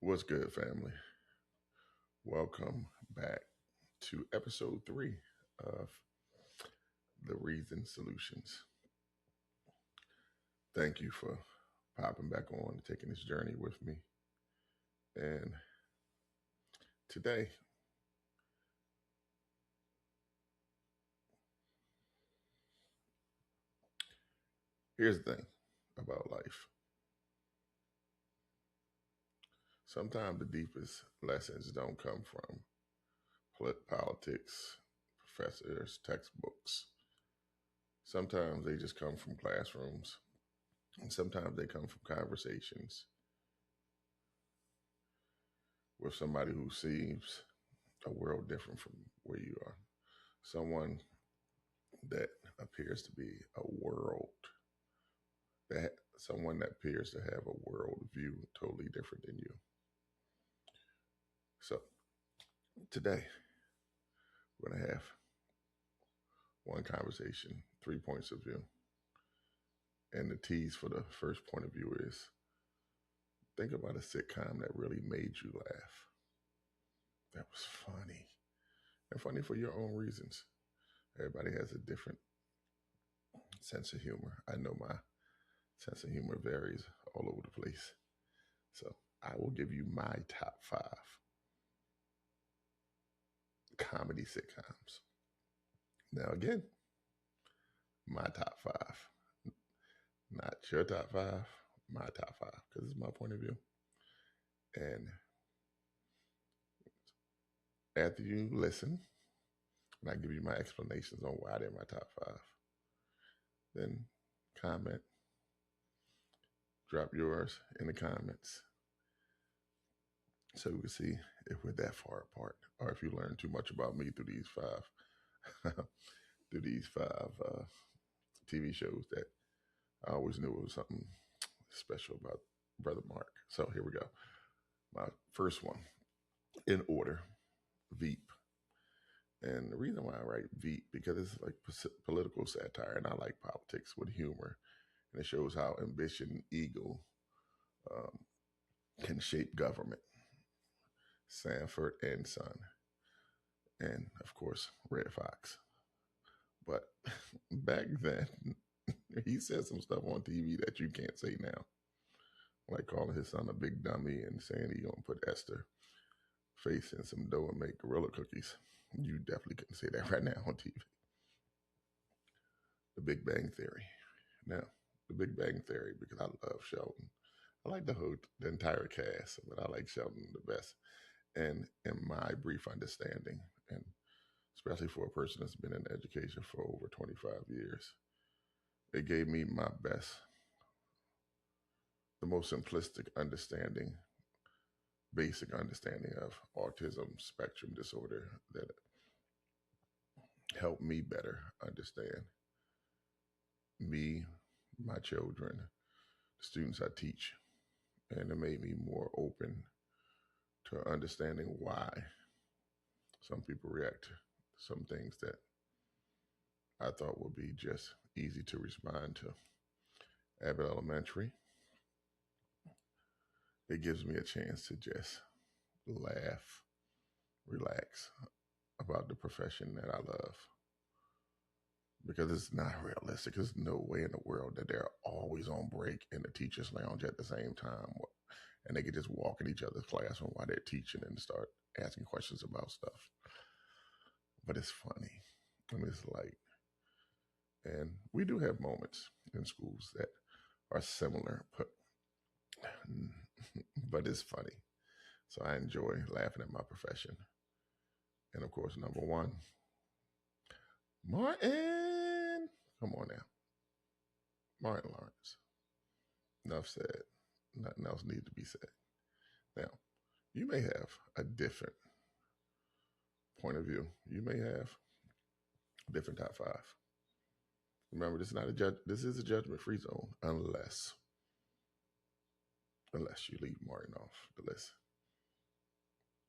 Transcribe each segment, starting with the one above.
What's good, family? Welcome back to episode 3 of TheReasonSolutions. Thank you for popping back on and taking this journey with me. And today, here's the thing about life. Sometimes the deepest lessons don't come from politics, professors, textbooks. Sometimes they just come from classrooms, and sometimes they come from conversations with somebody who sees a world different from where you are. Someone that appears to be someone that appears to have a world view totally different than you. So today we're going to have one conversation, 3 points of view. And the tease for the first point of view is think about a sitcom that really made you laugh. That was funny. And funny for your own reasons. Everybody has a different sense of humor. I know my sense of humor varies all over the place. So I will give you my top 5 comedy sitcoms. Now, again, my top 5. Not your top 5, my top 5, because it's my point of view. And after you listen, and I give you my explanations on why they're my top 5, then comment, drop yours in the comments so we can see if we're that far apart or if you learn too much about me through these 5 TV shows that I always knew it was something special about Brother Mark. So here we go. My first one, in order, Veep. And the reason why I write Veep, because it's like political satire, and I like politics with humor. And it shows how ambition, ego can shape government. Sanford and Son. And, of course, Red Fox. But back then, he said some stuff on TV that you can't say now. Like calling his son a big dummy and saying he gonna put Esther face in some dough and make gorilla cookies. You definitely couldn't say that right now on TV. The Big Bang Theory. Now, the Big Bang Theory, because I love Sheldon. I like the entire cast, but I like Sheldon the best. And in my brief understanding, and especially for a person that's been in education for over 25 years, it gave me my best, the most simplistic understanding, basic understanding of autism spectrum disorder that helped me better understand me, my children, the students I teach, and it made me more open to understanding why some people react to some things that I thought would be just easy to respond to. Abbott Elementary, it gives me a chance to just laugh, relax about the profession that I love. Because it's not realistic. There's no way in the world that they're always on break in the teacher's lounge at the same time. And they could just walk in each other's classroom while they're teaching and start asking questions about stuff. But it's funny. And it's light. And we do have moments in schools that are similar, but it's funny. So I enjoy laughing at my profession. And of course, number 1, Martin. Come on now. Martin Lawrence. Enough said. Nothing else needs to be said. Now, you may have a different point of view. You may have a different top 5. Remember, this is a judgment-free zone unless you leave Martin off the list.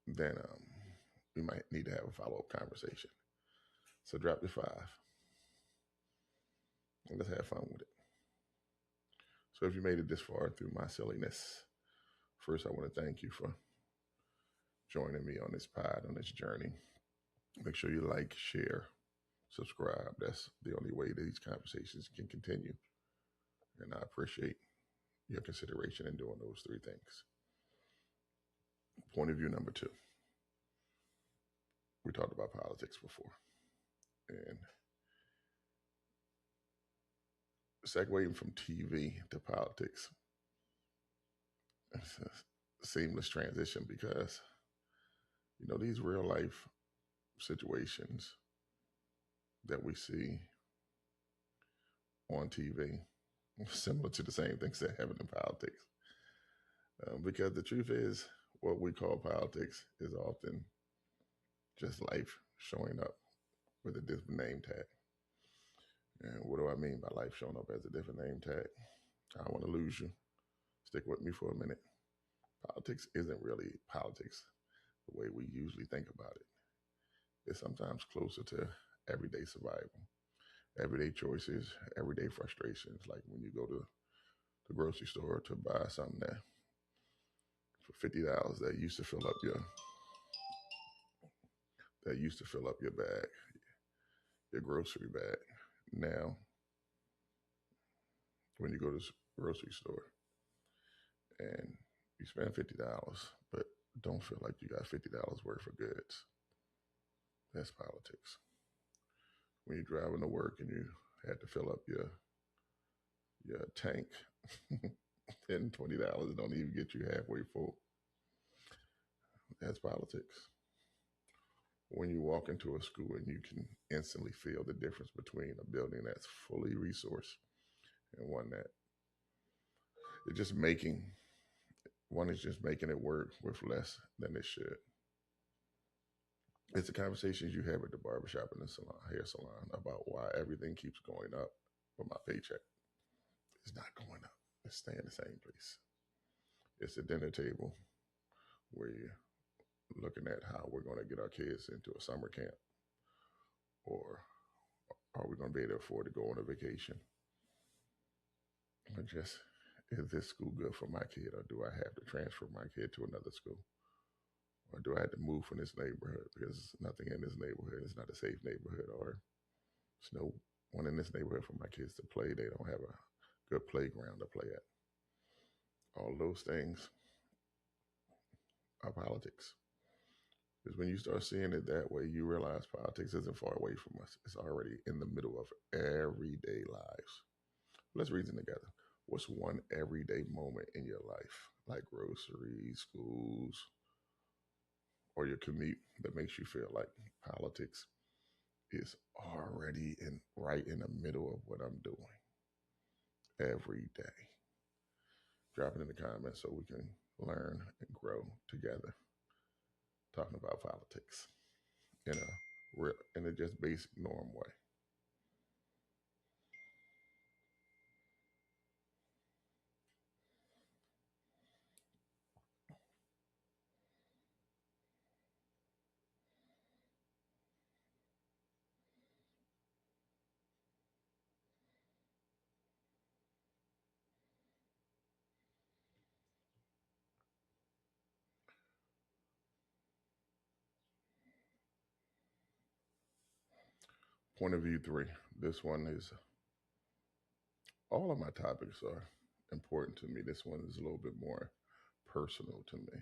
Then we might need to have a follow-up conversation. So drop your 5. And let's have fun with it. So if you made it this far through my silliness, first I want to thank you for joining me on this pod, on this journey. Make sure you like, share, subscribe. That's the only way these conversations can continue. And I appreciate your consideration in doing those three things. Point of view number two. We talked about politics before. And segueing from TV to politics, it's a seamless transition because, these real life situations that we see on TV, similar to the same things that happen in politics. Because the truth is, what we call politics is often just life showing up with a different name tag. And what do I mean by life showing up as a different name tag? I don't want to lose you. Stick with me for a minute. Politics isn't really politics the way we usually think about it. It's sometimes closer to everyday survival, everyday choices, everyday frustrations. Like when you go to the grocery store to buy something that for $50 that used to fill up your bag, your grocery bag. Now, when you go to the grocery store and you spend $50, but don't feel like you got $50 worth of goods, that's politics. When you're driving to work and you had to fill up your tank, and $20 don't even get you halfway full, that's politics. When you walk into a school and you can instantly feel the difference between a building that's fully resourced and one that is just making it work with less than it should. It's the conversations you have at the barbershop and the hair salon about why everything keeps going up, but my paycheck is not going up. It's staying the same place. It's the dinner table where you're looking at how we're going to get our kids into a summer camp, or are we going to be able to afford to go on a vacation? Or just, is this school good for my kid, or do I have to transfer my kid to another school? Or do I have to move from this neighborhood because nothing in this neighborhood is not a safe neighborhood, or there's no one in this neighborhood for my kids to play. They don't have a good playground to play at. All those things are politics. Because when you start seeing it that way, you realize politics isn't far away from us. It's already in the middle of everyday lives. Let's reason together. What's one everyday moment in your life, like groceries, schools, or your commute, that makes you feel like politics is already right in the middle of what I'm doing every day? Drop it in the comments so we can learn and grow together, talking about politics in a just basic norm way. Point of view three. This one is, all of my topics are important to me. This one is a little bit more personal to me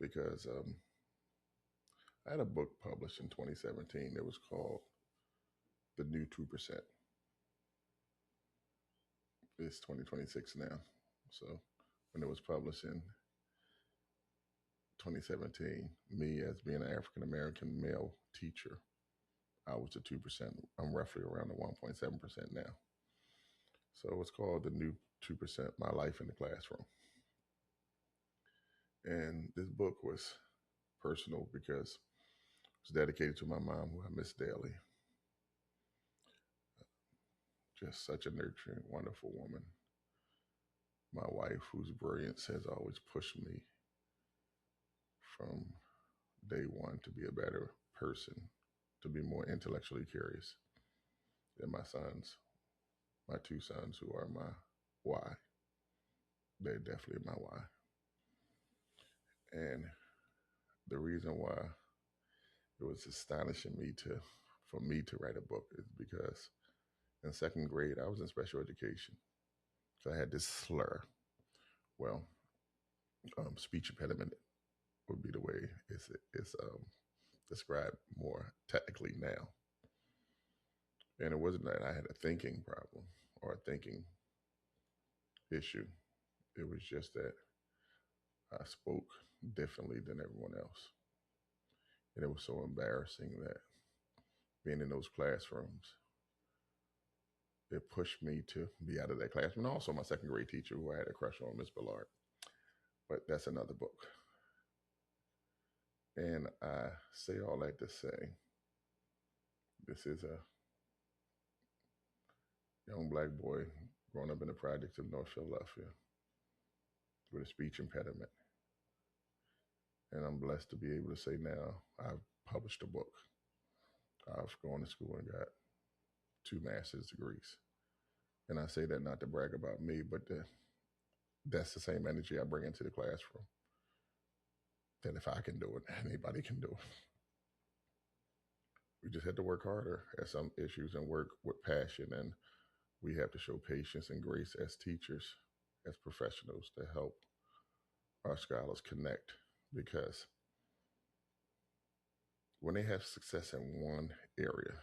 because I had a book published in 2017. It was called The New 2%. It's 2026 now. So when it was published in 2017, me as being an African American male teacher, I was the 2%. I'm roughly around the 1.7% now. So it's called The New 2%, My Life in the Classroom. And this book was personal because it was dedicated to my mom, who I miss daily. Just such a nurturing, wonderful woman. My wife, whose brilliance has always pushed me from day one to be a better person, to be more intellectually curious than my two sons, who are my why. They're definitely my why. And the reason why it was astonishing me to for me to write a book is because in second grade I was in special education. So I had this slur. Well, speech impediment would be the way it's described more technically now. And it wasn't that I had a thinking problem or a thinking issue. It was just that I spoke differently than everyone else. And it was so embarrassing that being in those classrooms, it pushed me to be out of that classroom. And also my second grade teacher who I had a crush on, Miss Ballard. But that's another book. And I say all that to say this is a young black boy growing up in the projects of North Philadelphia with a speech impediment. And I'm blessed to be able to say now I've published a book. I've gone to school and got 2 master's degrees. And I say that not to brag about me, but that's the same energy I bring into the classroom. That if I can do it, anybody can do it. We just have to work harder at some issues and work with passion. And we have to show patience and grace as teachers, as professionals to help our scholars connect. Because when they have success in one area,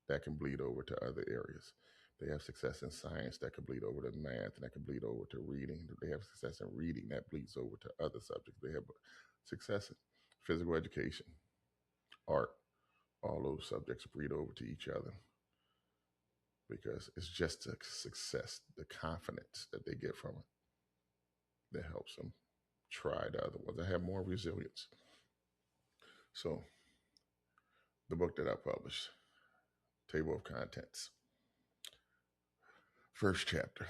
that can bleed over to other areas. They have success in science, that can bleed over to math, and that can bleed over to reading. They have success in reading, that bleeds over to other subjects. They have success in physical education, art. All those subjects bleed over to each other because it's just the success, the confidence that they get from it that helps them try the other ones. They have more resilience. So the book that I published, Table of Contents, first chapter,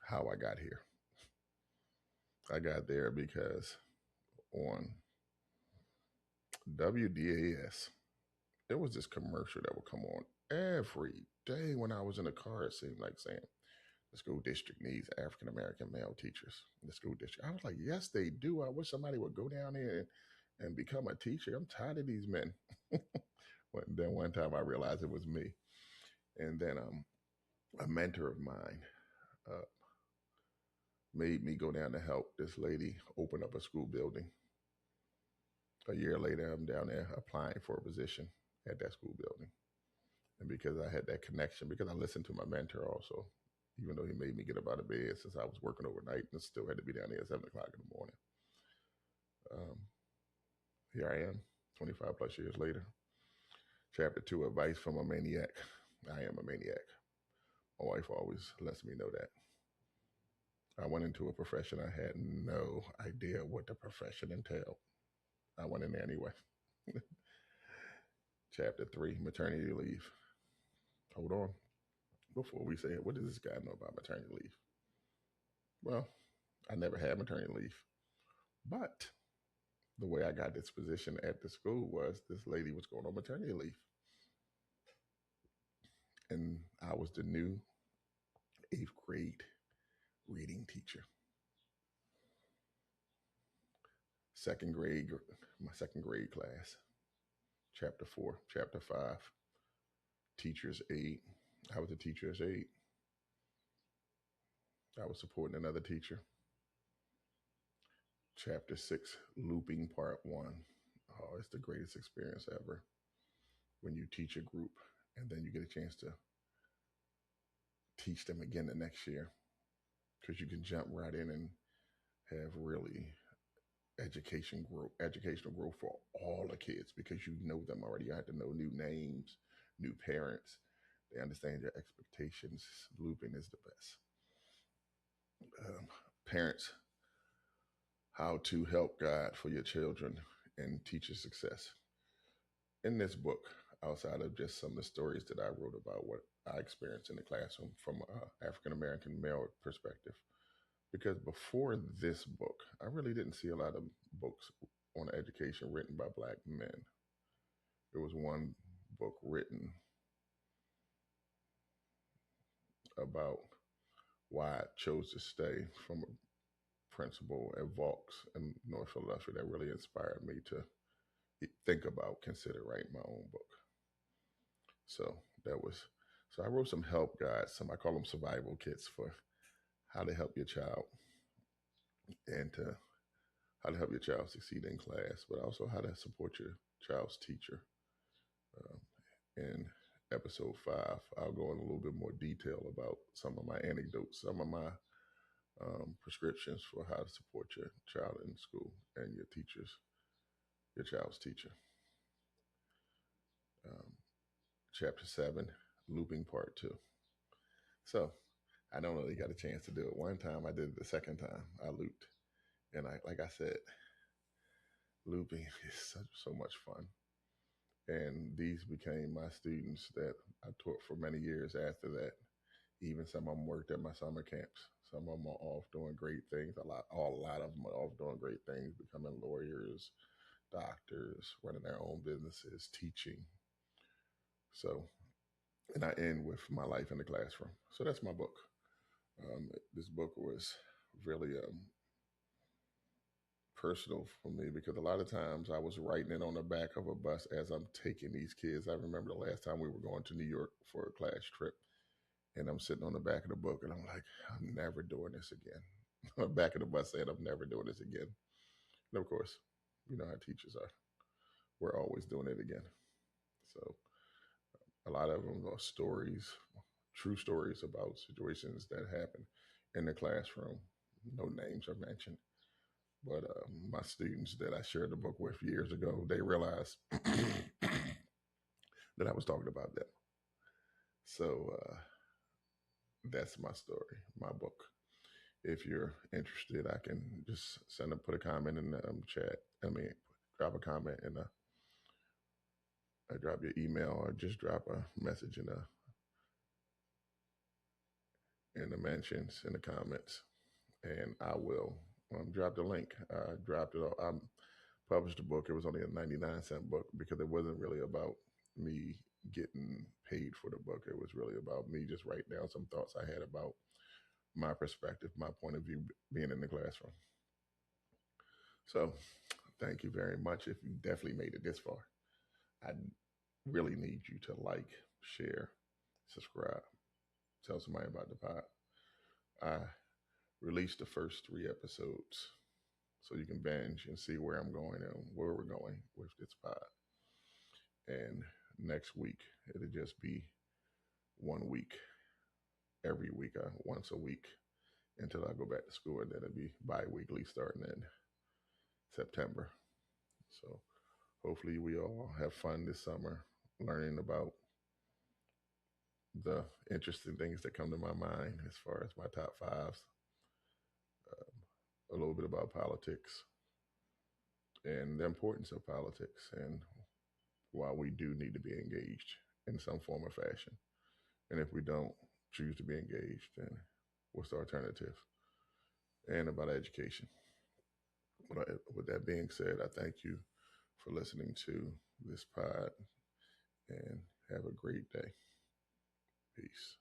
How I Got Here. I got there because on WDAS, there was this commercial that would come on every day when I was in the car. It seemed like saying, the school district needs African American male teachers. The school district. I was like, yes, they do. I wish somebody would go down there and become a teacher. I'm tired of these men. But then one time I realized it was me. And then a mentor of mine uh, made me go down to help this lady open up a school building. A year later, I'm down there applying for a position at that school building. And because I had that connection, because I listened to my mentor also, even though he made me get up out of bed since I was working overnight and still had to be down there at 7 o'clock in the morning. Here I am, 25 plus years later. Chapter 2, Advice from a Maniac. I am a maniac. My wife always lets me know that. I went into a profession I had no idea what the profession entailed. I went in there anyway. Chapter 3, Maternity Leave. Hold on. Before we say it, what does this guy know about maternity leave? Well, I never had maternity leave. But the way I got this position at the school was this lady was going on maternity leave. And I was the new 8th grade reading teacher. My second grade class, chapter 4, chapter 5, teacher's aide. I was a teacher's aide. I was supporting another teacher. Chapter 6, looping part 1. Oh, it's the greatest experience ever when you teach a group and then you get a chance to teach them again the next year, because you can jump right in and have really educational growth for all the kids because you know them already. You have to know new names, new parents. They understand your expectations. Looping is the best. Parents, how to help guide for your children and teacher success. In this book, outside of just some of the stories that I wrote about what I experienced in the classroom from an African American male perspective, because before this book, I really didn't see a lot of books on education written by Black men. There was one book written about why I chose to stay from a principle at Vaux in North Philadelphia that really inspired me to think about, consider writing my own book. So that was, so I wrote some help guides, some I call them survival kits for how to help your child and to how to help your child succeed in class, but also how to support your child's teacher. Um, in episode 5, I'll go in a little bit more detail about some of my anecdotes, some of my prescriptions for how to support your child in school and your child's teacher. Um, Chapter 7, looping part 2. So I don't really got a chance to do it one time. I did it the second time. I looped. And like I said, looping is so much fun. And these became my students that I taught for many years after that. Even some of them worked at my summer camps. Some of them are off doing great things. A lot of them are off doing great things, becoming lawyers, doctors, running their own businesses, teaching. So, and I end with my life in the classroom. So that's my book. This book was really personal for me because a lot of times I was writing it on the back of a bus as I'm taking these kids. I remember the last time we were going to New York for a class trip, and I'm sitting on the back of the book, and I'm like, I'm never doing this again. Back of the bus saying, I'm never doing this again. And of course, you know how teachers are. We're always doing it again. So a lot of them are stories, true stories about situations that happen in the classroom. No names are mentioned. But my students that I shared the book with years ago, they realized that I was talking about them. So that's my story, my book. If you're interested, I can just put a comment in the chat. I mean, drop a comment in drop your email or just drop a message in the mentions in the comments, and I will drop the link. I dropped it. I published the book. It was only a 99-cent book because it wasn't really about me getting paid for the book. It was really about me just writing down some thoughts I had about my perspective, my point of view being in the classroom. So thank you very much. If you definitely made it this far, I really need you to like, share, subscribe, tell somebody about the pod. I released the first 3 episodes so you can binge and see where I'm going and where we're going with this pod. And next week, it'll just be 1 week, every week, once a week until I go back to school. And then it'll be bi-weekly starting in September. So hopefully we all have fun this summer learning about the interesting things that come to my mind as far as my top 5s, a little bit about politics and the importance of politics and why we do need to be engaged in some form or fashion. And if we don't choose to be engaged, then what's the alternative? And about education. With that being said, I thank you for listening to this pod and have a great day. Peace.